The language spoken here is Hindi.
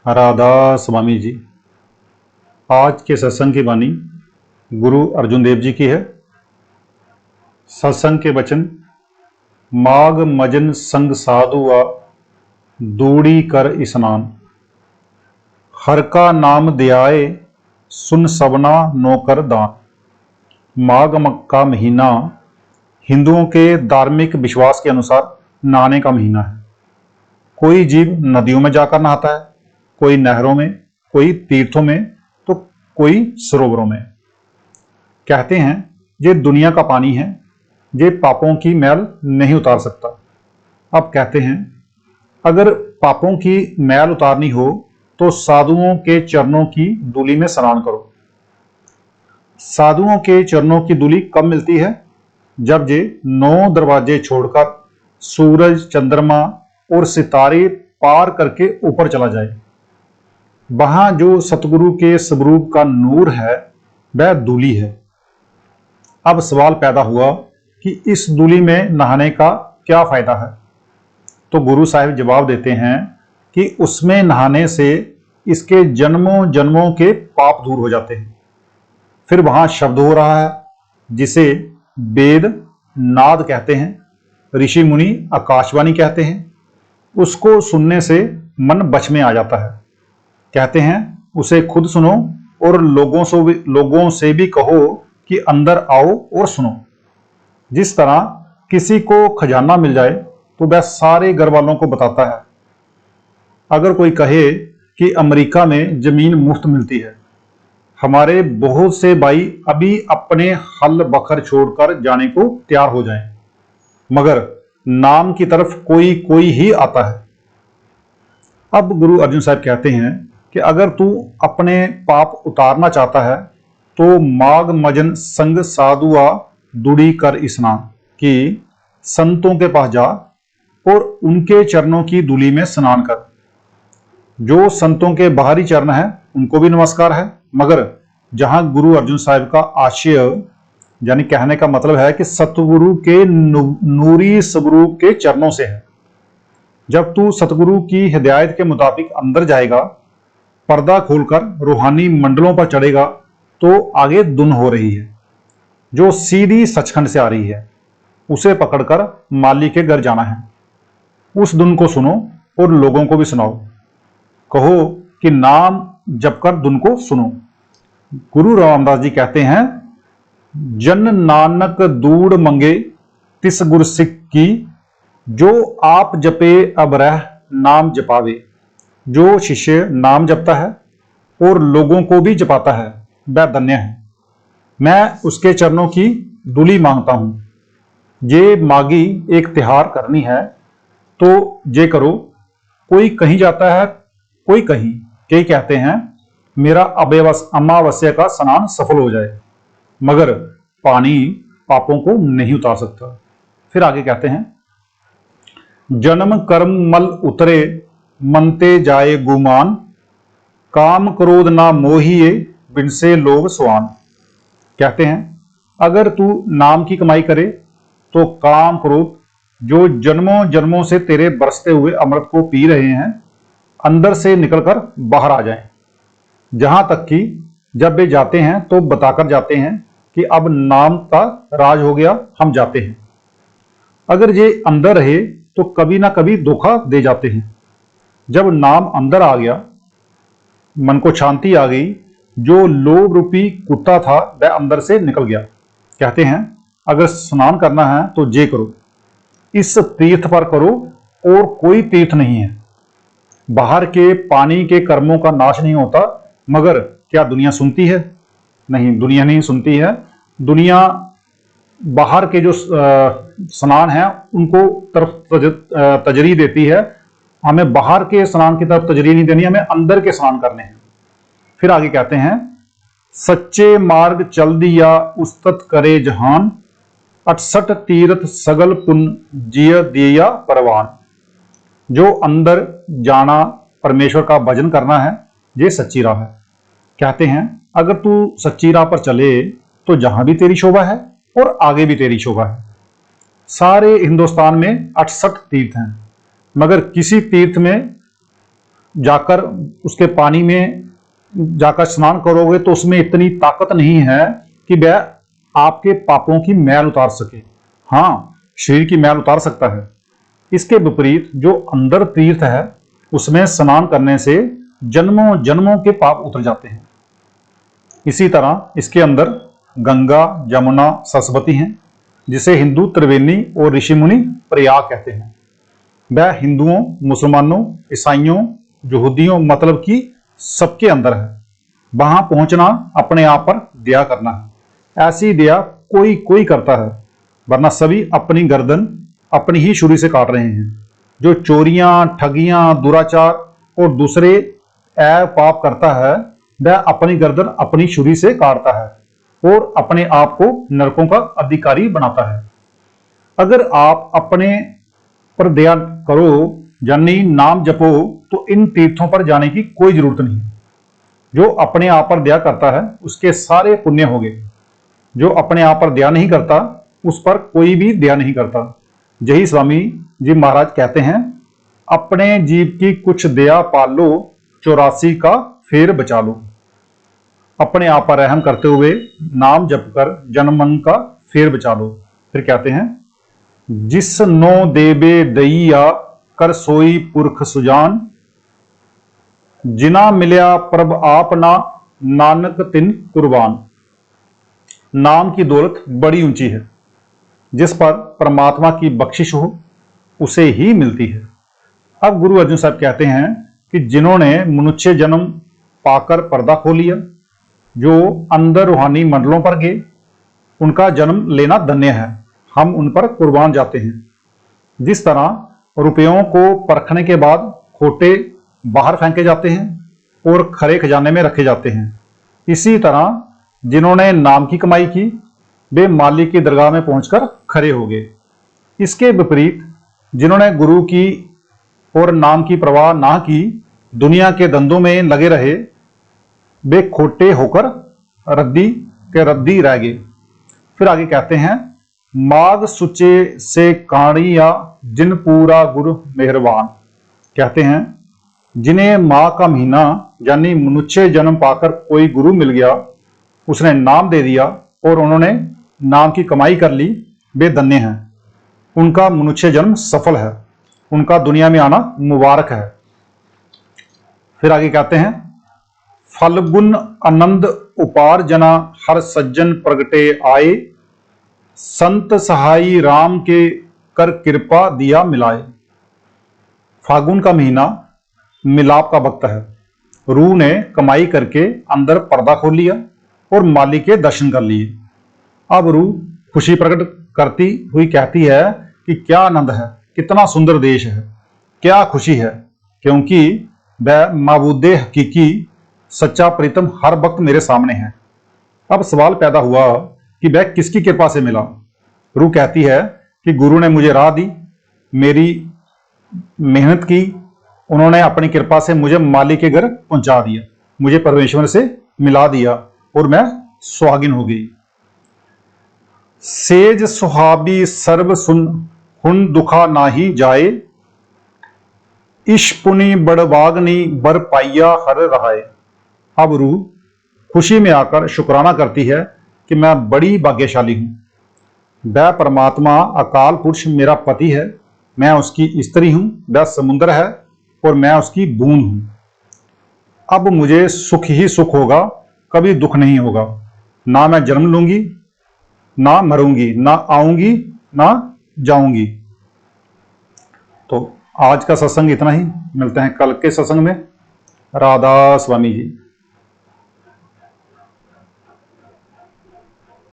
राधा स्वामी जी। आज के सत्संग की वाणी गुरु अर्जुन देव जी की है। सत्संग के वचन। माग मजन संग साधु आ दूड़ी कर स्नान, हर का नाम दियाए सुन सबना नौकर दान। माघ का महीना हिंदुओं के धार्मिक विश्वास के अनुसार नहाने का महीना है। कोई जीव नदियों में जाकर नहाता है, कोई नहरों में, कोई तीर्थों में, तो कोई सरोवरों में। कहते हैं ये दुनिया का पानी है, ये पापों की मैल नहीं उतार सकता। अब कहते हैं अगर पापों की मैल उतारनी हो तो साधुओं के चरणों की धूलि में स्नान करो। साधुओं के चरणों की धूलि कब मिलती है? जब ये 9 दरवाजे छोड़कर सूरज, चंद्रमा और सितारे पार करके ऊपर चला जाए। वहां जो सतगुरु के स्वरूप का नूर है वह धूलि है। अब सवाल पैदा हुआ कि इस धूलि में नहाने का क्या फायदा है? तो गुरु साहिब जवाब देते हैं कि उसमें नहाने से इसके जन्मों जन्मों के पाप दूर हो जाते हैं। फिर वहां शब्द हो रहा है जिसे वेद नाद कहते हैं, ऋषि मुनि आकाशवाणी कहते हैं। उसको सुनने से मन बच में आ जाता है। कहते हैं उसे खुद सुनो और लोगों से भी कहो कि अंदर आओ और सुनो। जिस तरह किसी को खजाना मिल जाए तो वह सारे घर वालों को बताता है। अगर कोई कहे कि अमेरिका में जमीन मुफ्त मिलती है, हमारे बहुत से भाई अभी अपने हल बखर छोड़कर जाने को तैयार हो जाएं, मगर नाम की तरफ कोई कोई ही आता है। अब गुरु अर्जुन साहब कहते हैं कि अगर तू अपने पाप उतारना चाहता है तो माघ मजन संग साधुआ दुड़ी कर स्नान, कि संतों के पास जा और उनके चरणों की धूलि में स्नान कर। जो संतों के बाहरी चरण हैं उनको भी नमस्कार है, मगर जहां गुरु अर्जुन साहब का आशय यानी कहने का मतलब है कि सतगुरु के नूरी स्वरूप के चरणों से है। जब तू सतगुरु की हिदायत के मुताबिक अंदर जाएगा, पर्दा खोलकर रूहानी मंडलों पर चढ़ेगा, तो आगे धुन हो रही है जो सीधी सचखंड से आ रही है। उसे पकड़कर माली के घर जाना है। उस धुन को सुनो और लोगों को भी सुनाओ। कहो कि नाम जपकर धुन को सुनो। गुरु रामदास जी कहते हैं जन नानक दूड़ मंगे तिस गुर सिख की, जो आप जपे अब रह नाम जपावे। जो शिष्य नाम जपता है और लोगों को भी जपाता है वह धन्य है। मैं उसके चरणों की धूलि मांगता हूं। ये मागी एक त्योहार करनी है तो ये करो। कोई कहीं जाता है, कोई कहीं। कई कहते हैं मेरा अमावस्या का स्नान सफल हो जाए, मगर पानी पापों को नहीं उतार सकता। फिर आगे कहते हैं जन्म कर्म मल उतरे मनते जाए गुमान, काम क्रोध ना मोहिए बिनसे लोभ स्वान। कहते हैं अगर तू नाम की कमाई करे तो काम क्रोध जो जन्मों जन्मों से तेरे बरसते हुए अमृत को पी रहे हैं अंदर से निकलकर बाहर आ जाएं। जहां तक कि जब वे जाते हैं तो बताकर जाते हैं कि अब नाम का राज हो गया, हम जाते हैं। अगर ये अंदर रहे तो कभी ना कभी धोखा दे जाते हैं। जब नाम अंदर आ गया, मन को शांति आ गई, जो लोभ रूपी कुत्ता था वह अंदर से निकल गया। कहते हैं अगर स्नान करना है तो ये करो, इस तीर्थ पर करो और कोई तीर्थ नहीं है। बाहर के पानी के कर्मों का नाश नहीं होता, मगर क्या दुनिया सुनती है? नहीं, दुनिया नहीं सुनती है। दुनिया बाहर के जो स्नान है उनको तरफ तजरी देती है। हमें बाहर के स्नान की तरफ तजरी नहीं देनी, हमें अंदर के स्नान करने हैं। फिर आगे कहते हैं सच्चे मार्ग चल दिया उस्तत करे जहान, 68 तीर्थ सगल पुन जिय दिया परवान। जो अंदर जाना, परमेश्वर का भजन करना है, ये सच्ची राह है। कहते हैं अगर तू सच्ची राह पर चले तो जहां भी तेरी शोभा है और आगे भी तेरी शोभा है। सारे हिंदुस्तान में 68 तीर्थ हैं, मगर किसी तीर्थ में जाकर उसके पानी में जाकर स्नान करोगे तो उसमें इतनी ताकत नहीं है कि वह आपके पापों की मैल उतार सके। हाँ, शरीर की मैल उतार सकता है। इसके विपरीत जो अंदर तीर्थ है उसमें स्नान करने से जन्मों जन्मों के पाप उतर जाते हैं। इसी तरह इसके अंदर गंगा, जमुना, सरस्वती हैं, जिसे हिंदू त्रिवेणी और ऋषि मुनि प्रयाग कहते हैं। वह हिंदुओं, मुसलमानों, ईसाइयों, यहूदियों मतलब कि सबके अंदर है। वहां पहुंचना अपने आप पर दया करना है। ऐसी दया कोई कोई करता है, वरना सभी अपनी गर्दन अपनी ही छुरी से काट रहे हैं। जो चोरियां, ठगियां, दुराचार और दूसरे ऐब पाप करता है वह अपनी गर्दन अपनी छुरी से काटता है और अपने आप को नरकों का अधिकारी बनाता है। अगर आप अपने पर दया करो यानी नाम जपो तो इन तीर्थों पर जाने की कोई जरूरत नहीं। जो अपने आप पर दया करता है उसके सारे पुण्य होंगे। जो अपने आप पर दया नहीं करता उस पर कोई भी दया नहीं करता। यही स्वामी जी महाराज कहते हैं, अपने जीव की कुछ दया पालो, 84 का फेर बचा लो। अपने आप पर रहम करते हुए नाम जप कर जन्म मन का फेर बचा लो। फिर कहते हैं, जिस नो देबे दईया कर सोई पुरख सुजान, जिना मिलया प्रभ आपना नानक तिन कुर्बान। नाम की दौलत बड़ी ऊंची है, जिस पर परमात्मा की बख्शिश हो उसे ही मिलती है। अब गुरु अर्जुन साहब कहते हैं कि जिन्होंने मनुष्य जन्म पाकर पर्दा खोल लिया, जो अंदर रूहानी मंडलों पर गए, उनका जन्म लेना धन्य है। हम उन पर कुर्बान जाते हैं। जिस तरह रुपयों को परखने के बाद खोटे बाहर फेंके जाते हैं और खरे खजाने में रखे जाते हैं, इसी तरह जिन्होंने नाम की कमाई की वे मालिक की दरगाह में पहुंचकर खरे हो गए। इसके विपरीत जिन्होंने गुरु की और नाम की परवाह ना की, दुनिया के धंधों में लगे रहे, वे खोटे होकर रद्दी के रद्दी रह गए। फिर आगे कहते हैं, माग सुचे से काणिया जिन पूरा गुरु मेहरबान। कहते हैं, जिन्हें माह का महीना यानी मनुष्य जन्म पाकर कोई गुरु मिल गया, उसने नाम दे दिया और उन्होंने नाम की कमाई कर ली, वे धन्य हैं। उनका मनुष्य जन्म सफल है, उनका दुनिया में आना मुबारक है। फिर आगे कहते हैं, फलगुन आनंद उपार्जना हर सज्जन प्रगटे आए, संत सहाई राम के कर कृपा दिया मिलाए। फागुन का महीना मिलाप का वक्त है। रूह ने कमाई करके अंदर पर्दा खोल लिया और मालिक के दर्शन कर लिए। अब रूह खुशी प्रकट करती हुई कहती है कि क्या आनंद है, कितना सुंदर देश है, क्या खुशी है, क्योंकि वह माबूदे हकीकी सच्चा प्रीतम हर वक्त मेरे सामने है। अब सवाल पैदा हुआ कि वह किसकी कृपा से मिला। रूह कहती है कि गुरु ने मुझे राह दी, मेरी मेहनत की, उन्होंने अपनी कृपा से मुझे मालिक के घर पहुंचा दिया, मुझे परमेश्वर से मिला दिया और मैं सुहागिन हो गई। सेज सुहाबी सर्व सुन हुन दुखा नाही जाए, इश्पुनी बड़वागनी बर पाइया हर रहाए। अब रूह खुशी में आकर शुक्राना करती है कि मैं बड़ी भाग्यशाली हूं। वह परमात्मा अकाल पुरुष मेरा पति है, मैं उसकी स्त्री हूं, वह समुद्र है और मैं उसकी बूंद हूं। अब मुझे सुख ही सुख होगा, कभी दुख नहीं होगा। ना मैं जन्म लूंगी, ना मरूंगी, ना आऊंगी, ना जाऊंगी। तो आज का सत्संग इतना ही, मिलते हैं कल के सत्संग में। राधा स्वामी जी।